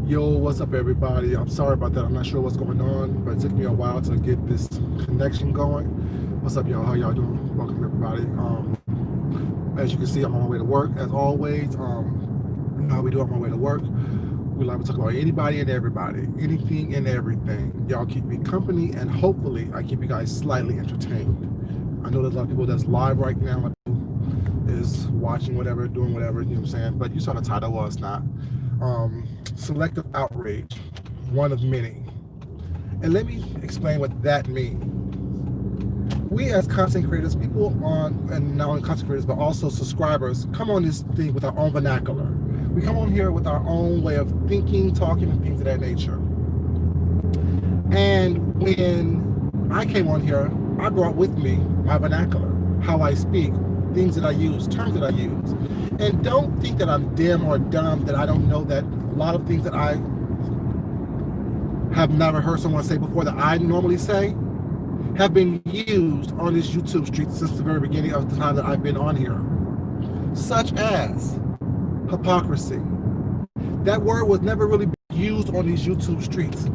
Yo, what's up, everybody? I'm sorry about that. I'm not sure what's going on, but it took me a while to get this connection going. What's up, y'all? How y'all doing? Welcome, everybody. As you can see, I'm on my way to work. As always, you know how we do on my way to work. We like to talk about anybody and everybody, anything and everything. Y'all keep me company, and hopefully, I keep you guys slightly entertained. I know there's a lot of people that's live right now, is watching whatever, doing whatever. You know what I'm saying? But you saw the title. Well, it's not. Selective outrage, one of many. And let me explain what that means. We as content creators, people on, and not only content creators, but also subscribers, come on this thing with our own vernacular. We come on here with our own way of thinking, talking, and things of that nature. And when I came on here, I brought with me my vernacular, how I speak, things that I use, terms that I use. And don't think that I'm dim or dumb, that I don't know that a lot of things that I have never heard someone say before that I normally say have been used on this YouTube street since the very beginning of the time that I've been on here. Such as hypocrisy. That word was never really used on these YouTube streets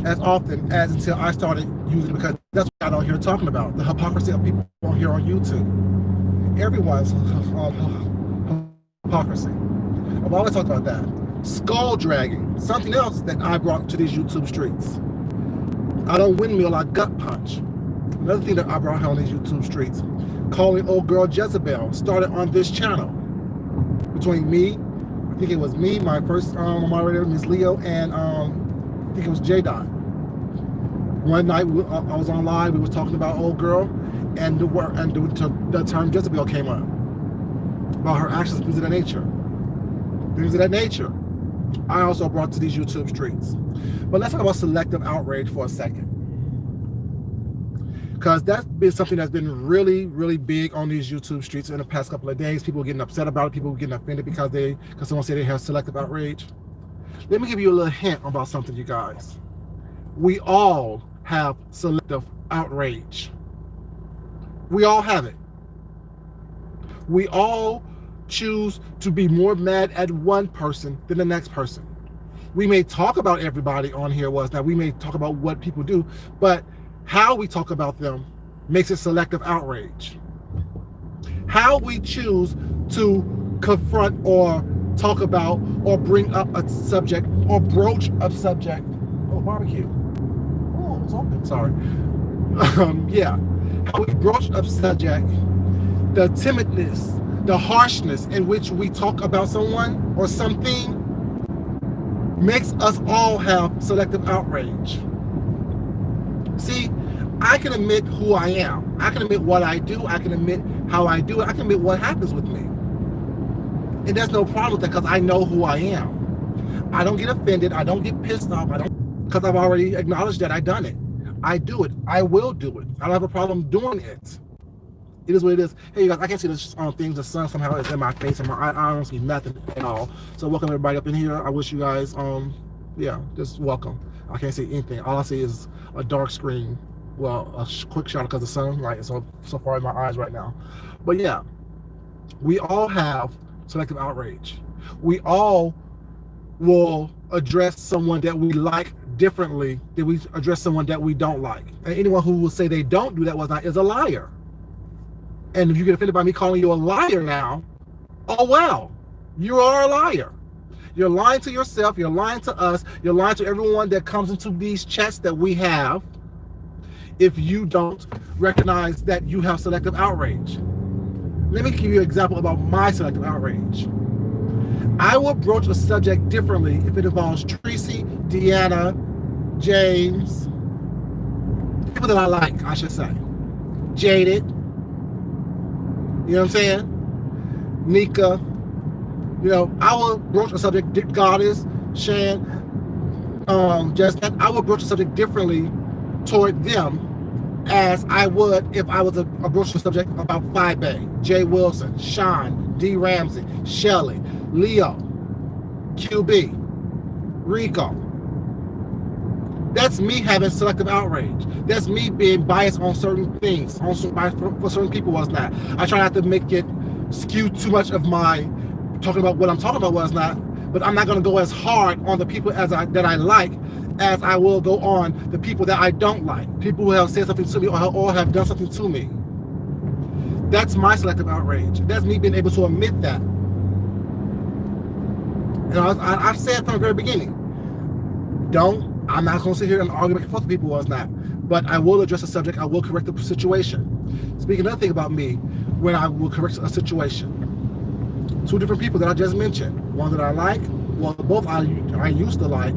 as often as until I started using it, because that's what I'm out here talking about, the hypocrisy of people on here on YouTube. Everyone's hypocrisy. I've always talked about that. Skull dragging, something else that I brought to these YouTube streets. I don't windmill, I gut punch. Another thing that I brought here on these YouTube streets. Calling old girl Jezebel started on this channel. Between me, I think it was me, my first moderator, Miss Leo, and I think it was J-Dot. One night I was on live, we was talking about old girl, and the term Jezebel came up. About her actions, things of that nature. Things of that nature. I also brought to these YouTube streets. But let's talk about selective outrage for a second. Because that's been something that's been really, really big on these YouTube streets in the past couple of days. People getting upset about it. People getting offended because someone said they have selective outrage. Let me give you a little hint about something, you guys. We all have selective outrage. We all have it. We all choose to be more mad at one person than the next person. We may talk about everybody on here we may talk about what people do, but how we talk about them makes it selective outrage. How we choose to confront or talk about or bring up a subject or broach a subject. Oh, barbecue. Oh, it's open. Sorry. Yeah. How we broach a subject, the timidness, the harshness in which we talk about someone or something makes us all have selective outrage. See, I can admit who I am. I can admit what I do. I can admit how I do it. I can admit what happens with me. And there's no problem with that because I know who I am. I don't get offended. I don't get pissed off. Because I've already acknowledged that I've done it. I do it. I will do it. I don't have a problem doing it. It is what it is. Hey, you guys, I can't see the things. The sun somehow is in my face and I don't see nothing at all. So welcome everybody up in here. I wish you guys, yeah, just welcome. I can't see anything. All I see is a dark screen. Well, a quick shot because the sunlight is so far in my eyes right now. But yeah, we all have selective outrage. We all will address someone that we like differently than we address someone that we don't like. And anyone who will say they don't do that is a liar. And if you get offended by me calling you a liar now, oh well, you are a liar. You're lying to yourself, you're lying to us, you're lying to everyone that comes into these chats that we have if you don't recognize that you have selective outrage. Let me give you an example about my selective outrage. I will broach a subject differently if it involves Tracy, Deanna, James, people that I like, I should say. Jaded, you know what I'm saying? Nika, you know, I will broach a subject, Goddess, Shan, I will broach a subject differently toward them as I would if I was a broach a subject about Phi Bay, Jay Wilson, Sean, D. Ramsey, Shelly, Leo, QB, Rico. That's me having selective outrage. That's me being biased on certain things, for certain people was not. I try not to make it skew too much of my talking about what I'm talking about was not, but I'm not going to go as hard on the people that I like as I will go on the people that I don't like, people who have said something to me or have done something to me. That's my selective outrage. That's me being able to admit that. And I've said from the very beginning, I'm not going to sit here and argue back and forth with people was not, but I will address the subject. I will correct the situation. Speaking another thing about me, when I will correct a situation, two different people that I just mentioned, one that I like, well, both I used to like,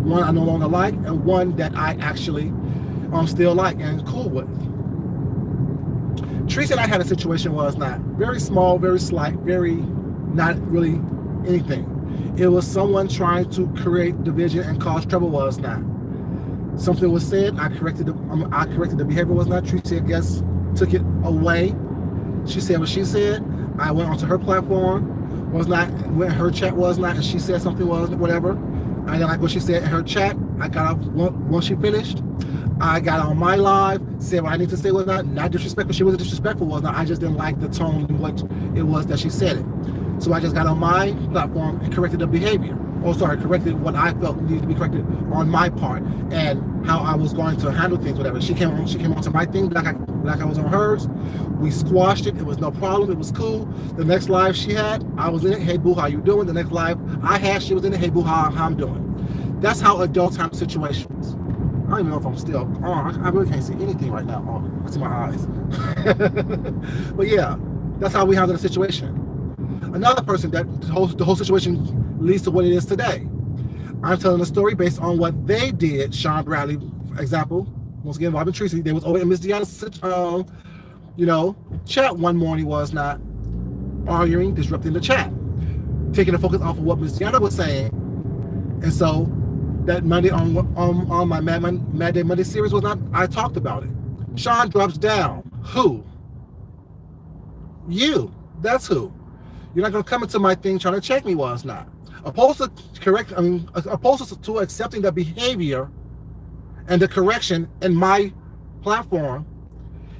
one I no longer like, and one that I actually still like and cool with. Teresa and I had a situation was not very small, very slight, very not really anything. It was someone trying to create division and cause trouble was not. Something was said, I corrected the behavior was not. Teresa, I guess, took it away. She said what she said. I went onto her platform, was not, when her chat was not, and she said something was whatever. I didn't like what she said in her chat. I got off once she finished. I got on my live, said what I need to say was not disrespectful. She wasn't disrespectful, was not. I just didn't like the tone and what it was that she said it. So I just got on my platform and corrected the behavior. Corrected what I felt needed to be corrected on my part and how I was going to handle things, whatever. She came onto my thing like I was on hers. We squashed it. It was no problem. It was cool. The next live she had, I was in it. Hey boo, how you doing? The next live I had, she was in it. Hey boo, how I'm doing. That's how adults handle situations. I don't even know if I'm still on. I really can't see anything right now. Oh, I see my eyes. But yeah, that's how we handle the situation. Another person that the whole situation leads to what it is today. I'm telling a story based on what they did. Sean Bradley, example, once again involving Tracy. They was over in Miss Deanna's, chat one morning, was not arguing, disrupting the chat, taking the focus off of what Miss Deanna was saying, and so that Monday on my Mad Day Monday series was not. I talked about it. Sean drops down. Who? You. That's who. You're not gonna come into my thing trying to check me, was not. Opposed to accepting the behavior and the correction in my platform,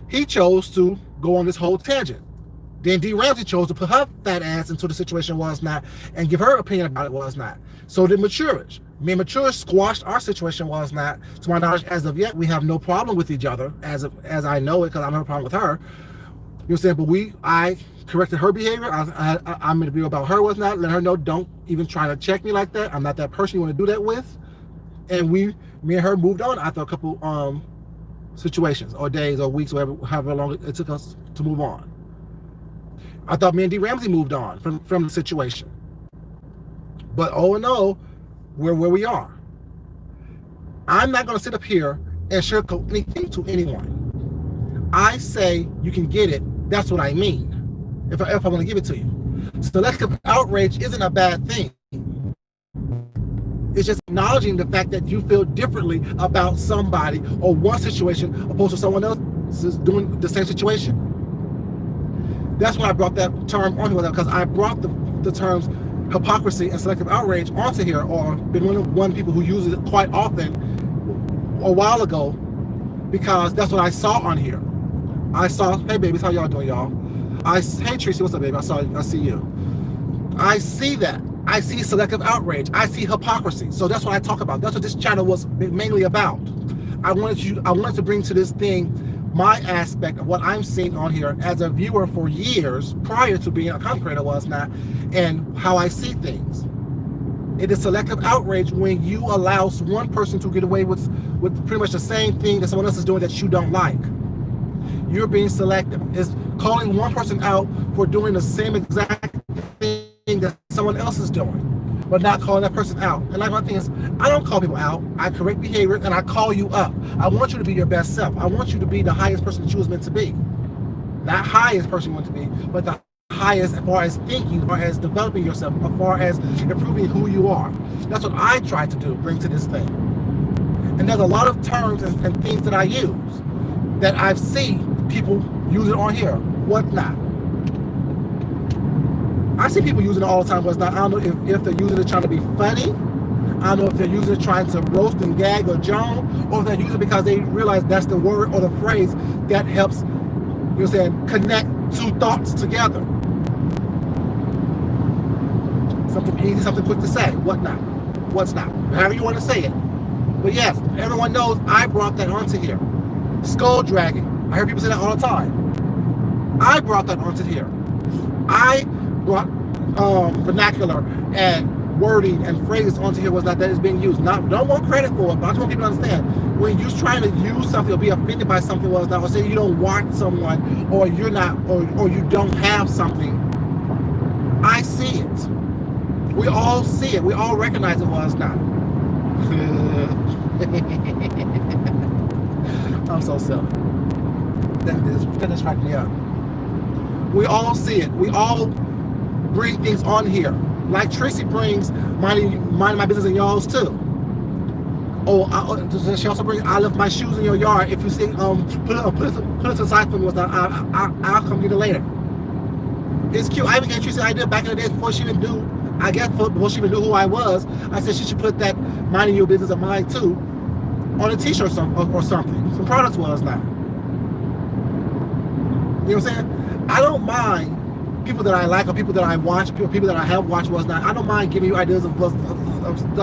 he chose to go on this whole tangent. Then D. Ramsey chose to put her fat ass into the situation, was not, and give her opinion about it, was not. So did Maturage. Me and Maturage squashed our situation, was not. To my knowledge, as of yet, we have no problem with each other, as I know it, because I don't have a problem with her. You know what I'm saying? But I corrected her behavior. I made a video about her, was not, let her know, don't even try to check me like that. I'm not that person you want to do that with. And me and her moved on after a couple situations or days or weeks, or however long it took us to move on. I thought me and D. Ramsey moved on from the situation. But oh no, we're where we are. I'm not going to sit up here and sugarcoat anything to anyone. I say you can get it. That's what I mean. If I want to give it to you. Selective outrage isn't a bad thing. It's just acknowledging the fact that you feel differently about somebody or one situation opposed to someone else is doing the same situation. That's why I brought that term on here, because I brought the terms hypocrisy and selective outrage onto here, or been one of people who uses it quite often a while ago, because that's what I saw on here. I saw, hey babies, how y'all doing, y'all? Hey Tracy, what's up, baby? I see you. I see that. I see selective outrage. I see hypocrisy. So that's what I talk about. That's what this channel was mainly about. I wanted to bring to this thing my aspect of what I'm seeing on here as a viewer for years prior to being a content creator, was not, and how I see things. It is selective outrage when you allow one person to get away with pretty much the same thing that someone else is doing that you don't like. You're being selective. It's calling one person out for doing the same exact thing that someone else is doing, but not calling that person out. And like my thing is, I don't call people out. I correct behavior and I call you up. I want you to be your best self. I want you to be the highest person that you was meant to be. Not highest person you want to be, but the highest as far as thinking, as far as developing yourself, as far as improving who you are. That's what I try to do, bring to this thing. And there's a lot of terms and things that I use that I've seen people use it on here, whatnot. I see people using it all the time, but it's not. I don't know if they're using it trying to be funny. I don't know if they're using it trying to roast and gag or joan, or if they're using it because they realize that's the word or the phrase that helps, connect two thoughts together. Something easy, something quick to say. What not? What's not? However you want to say it. But yes, everyone knows I brought that onto here. Skull dragging. I hear people say that all the time. I brought that onto here. I brought vernacular and wording and phrases onto here that is being used. Don't want credit for it, but I just want people to understand. When you're trying to use something or be offended by something or say you don't want someone or you're not or you don't have something, I see it. We all see it. We all recognize it was not. I'm so silly. That just cracked me up. We all see it. We all bring things on here. Like Tracy brings minding my business and y'all's too. She also brings I left my shoes in your yard. If you see put it aside for me, I'll come get it later. It's cute. I even gave Tracy an idea back in the days before she even knew. I guess before she even knew who I was. I said she should put that minding your business and mine too on a t-shirt or something. Some products was not. You know what I'm saying? I don't mind people that I like or people that I watch, people that I have watched was not. I don't mind giving you ideas of stuff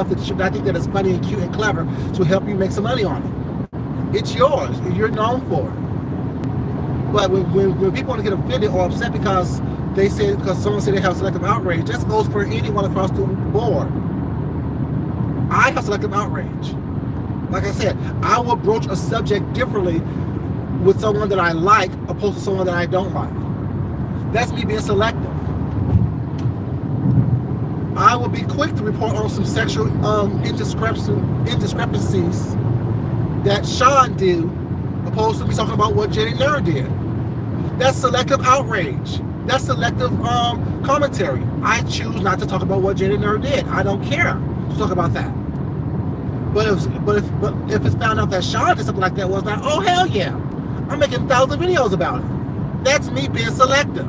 that I think that is funny and cute and clever to help you make some money on it. It's yours. You're known for it. But when people want to get offended or upset because someone said they have selective outrage, that goes for anyone across the board. I have selective outrage. Like I said, I will broach a subject differently with someone that I like opposed to someone that I don't like. That's me being selective. I will be quick to report on some sexual indiscrepancies that Sean did opposed to me talking about what Jenny Nerd did. That's selective outrage. That's selective commentary. I choose not to talk about what Jenny Nerd did. I don't care to talk about that. But if it's found out that Sean did something like that, was not, oh hell yeah, I'm making 1,000 videos about it. That's me being selective.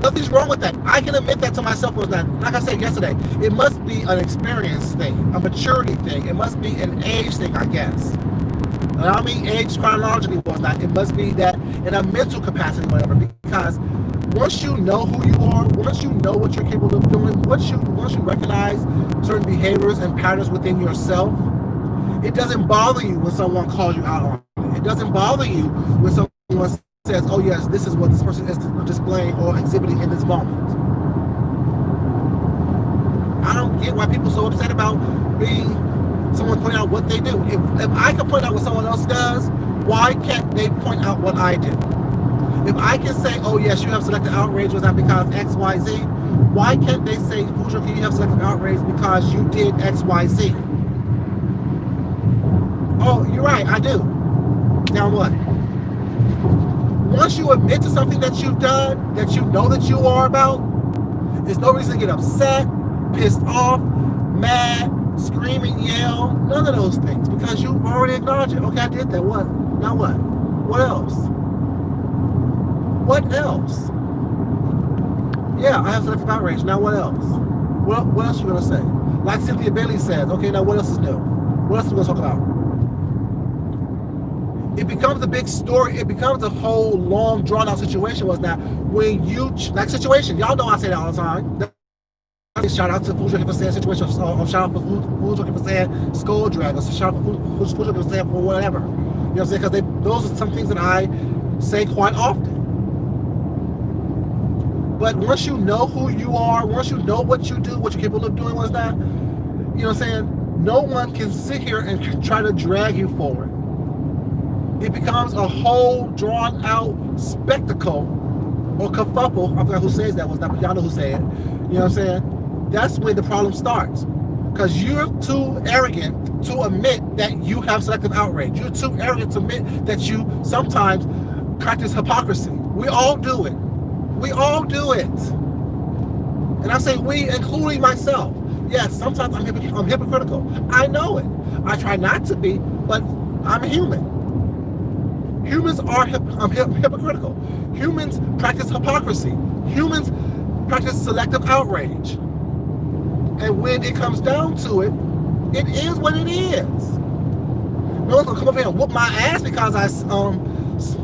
Nothing's wrong with that. I can admit that to myself. Was that, like I said yesterday, it must be an experience thing, a maturity thing. It must be an age thing, I guess. And I don't mean age chronologically, was not. It must be that in a mental capacity, whatever. Because once you know who you are, once you know what you're capable of doing, once you recognize certain behaviors and patterns within yourself, it doesn't bother you when someone calls you out on it. It doesn't bother you when someone says, oh yes, this is what this person is displaying or exhibiting in this moment. I don't get why people are so upset about being someone pointing out what they do. If I can point out what someone else does, why can't they point out what I do? If I can say, oh yes, you have selective outrage, was that because X, Y, Z? Why can't they say, Fujo, you have selective outrage because you did X, Y, Z? Oh, you're right, I do. Now what? Once you admit to something that you've done, that you know that you are about, there's no reason to get upset, pissed off, mad, scream and yell, none of those things, because you've already acknowledged it. Okay, I did that. What? Now what? What else? What else? Yeah, I have selective outrage. Now what else? What else are you going to say? Like Cynthia Bailey says, okay, now what else is new? What else are we going to talk about? It becomes a big story. It becomes a whole long, drawn-out situation. Was that when you like situation? Y'all know I say that all the time. Shout out to Fujo for saying situation. Shout out for Fujo for saying skull drag. Or shout out for Fujo for saying for whatever. You know what I'm saying? Because those are some things that I say quite often. But once you know who you are, once you know what you do, what you're capable of doing, was that, you know what I'm saying? No one can sit here and try to drag you forward. It becomes a whole drawn out spectacle or kerfuffle. I forgot who says that, was that, but y'all know who said it. You know what I'm saying? That's when the problem starts. Because you're too arrogant to admit that you have selective outrage. You're too arrogant to admit that you sometimes practice hypocrisy. We all do it. We all do it. And I say we, including myself. Yes, sometimes I'm hypocritical. I know it. I try not to be, but I'm human. Humans are hypocritical. Humans practice hypocrisy. Humans practice selective outrage. And when it comes down to it, it is what it is. No one's gonna come up here and whoop my ass because I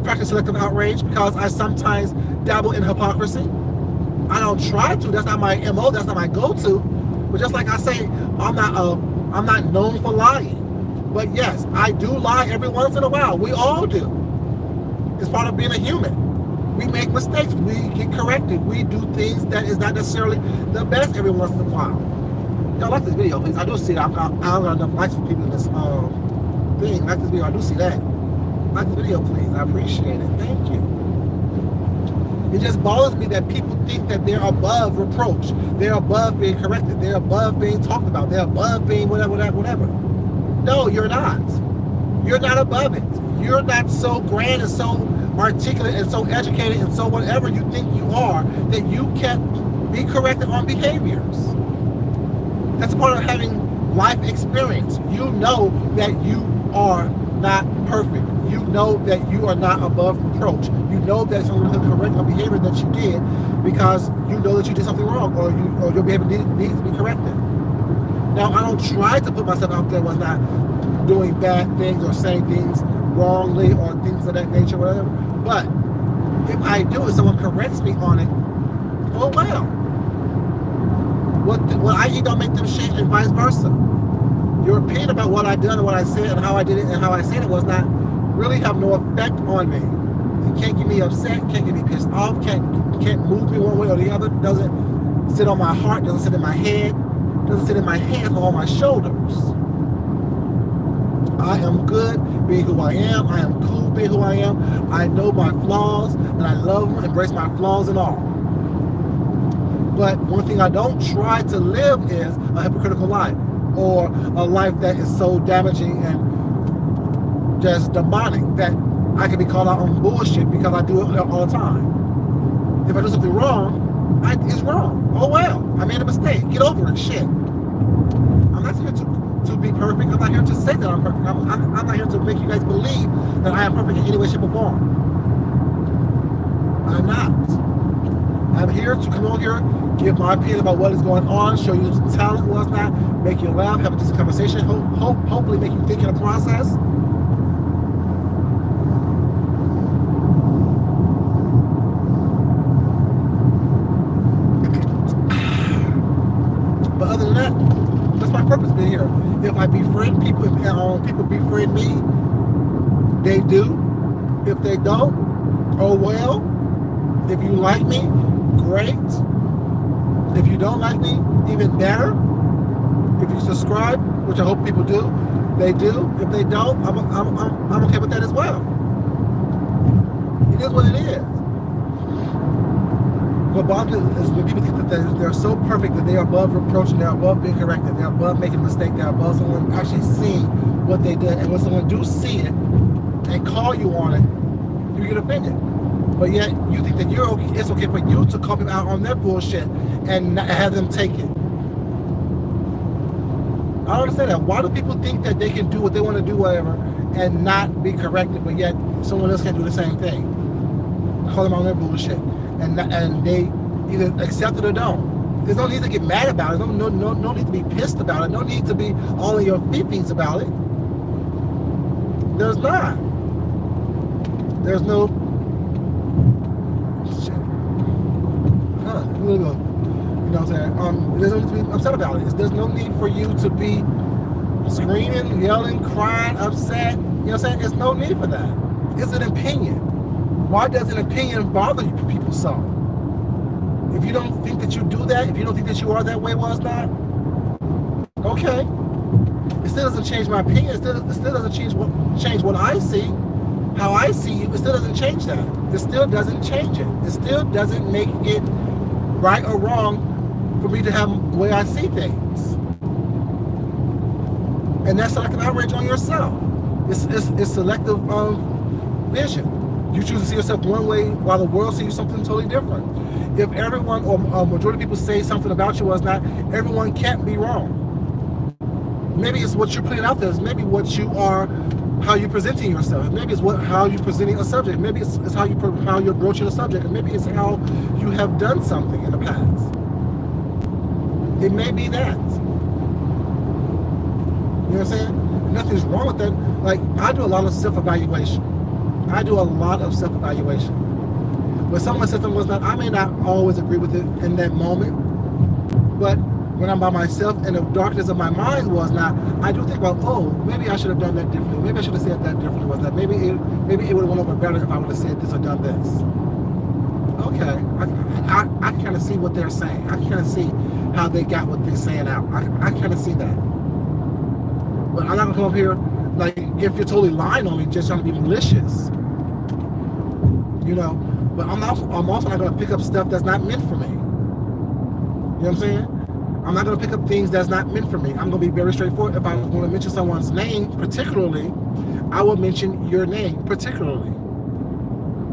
practice selective outrage, because I sometimes dabble in hypocrisy. I don't try to. That's not my MO. That's not my go-to. But just like I say, I'm not known for lying. But yes, I do lie every once in a while. We all do. It's part of being a human. We make mistakes. We get corrected. We do things that is not necessarily the best every once in a while. Y'all like this video, please. I do see that. I don't got enough likes for people in this thing. Like this video. I do see that. Like the video, please. I appreciate it. Thank you. It just bothers me that people think that they're above reproach. They're above being corrected. They're above being talked about. They're above being whatever. No, you're not. You're not above it. You're not so grand and so articulate and so educated and so whatever you think you are that you can't be corrected on behaviors. That's a part of having life experience. You know that you are not perfect. You know that you are not above reproach. You know that someone can correct a behavior that you did because you know that you did something wrong or your behavior needs to be corrected. Now, I don't try to put myself out there when I'm not doing bad things or saying things wrongly or things of that nature, whatever. But if I do and someone corrects me on it, oh well. What I eat don't make them shit and vice versa. Your opinion about what I done and what I said and how I did it and how I said it was not really have no effect on me. It can't get me upset, can't get me pissed off, can't move me one way or the other. Doesn't sit on my heart, doesn't sit in my head, doesn't sit in my hands or on my shoulders. I am good being who I am. I am cool being who I am. I know my flaws and I love them, embrace my flaws and all. But one thing I don't try to live is a hypocritical life or a life that is so damaging and just demonic that I can be called out on bullshit because I do it all the time. If I do something wrong, it's wrong. Oh well, I made a mistake. Get over it, shit. I'm not here to be perfect. I'm not here to say that I'm perfect. I'm not here to make you guys believe that I am perfect in any way, shape, or form. I'm not. I'm here to come on here, give my opinion about what is going on, show you some talent, what's not, make you laugh, have a decent conversation, hopefully make you think in the process. But other than that, that's my purpose being here. If I befriend people, if people befriend me, they do. If they don't, oh well. If you like me, great. If you don't like me, even better. If you subscribe, which I hope people do, they do. If they don't, I'm okay with that as well. It is what it is. What bothers me is when people think that they're so perfect that they are above reproach and they're above being corrected, they're above making a mistake, they're above someone actually seeing what they did. And when someone do see it and call you on it, you get offended. But yet you think that you're okay, it's okay for you to call people out on their bullshit and not have them take it. I don't understand that. Why do people think that they can do what they want to do, whatever, and not be corrected, but yet someone else can do the same thing? Call them on their bullshit. And they either accept it or don't. There's no need to get mad about it. No need to be pissed about it. No need to be all in your feet about it. There's not. There's no. Shit. You know what I'm saying? There's no need to be upset about it. There's no need for you to be screaming, yelling, crying, upset. You know what I'm saying? There's no need for that. It's an opinion. Why does an opinion bother you people so? If you don't think that you do that, if you don't think that you are that way, well, it's not. Okay. It still doesn't change my opinion. It still doesn't change what I see. How I see you, it still doesn't change that. It still doesn't change it. It still doesn't make it right or wrong for me to have the way I see things. And that's selective outrage on yourself. It's selective vision. You choose to see yourself one way while the world sees something totally different. If everyone or majority of people say something about you or not, everyone can't be wrong. Maybe it's what you're putting out there. It's maybe what you are, how you're presenting yourself. Maybe it's how you're presenting a subject. Maybe it's how you're broaching a subject. And maybe it's how you have done something in the past. It may be that. You know what I'm saying? Nothing's wrong with that. Like, I do a lot of self-evaluation. When someone says something was not, I may not always agree with it in that moment, but when I'm by myself and the darkness of my mind was not, I do think about, oh, maybe I should have done that differently. Maybe I should have said that differently. Was that maybe it would have went over better if I would have said this or done this. Okay, I kind of see what they're saying. I kind of see how they got what they're saying out. I kind of see that. But I'm not gonna come up here like if you're totally lying on me, just trying to be malicious, you know. But I'm also not gonna pick up stuff that's not meant for me. You know what I'm saying? I'm not gonna pick up things that's not meant for me. I'm gonna be very straightforward. If I want to mention someone's name particularly, I will mention your name particularly.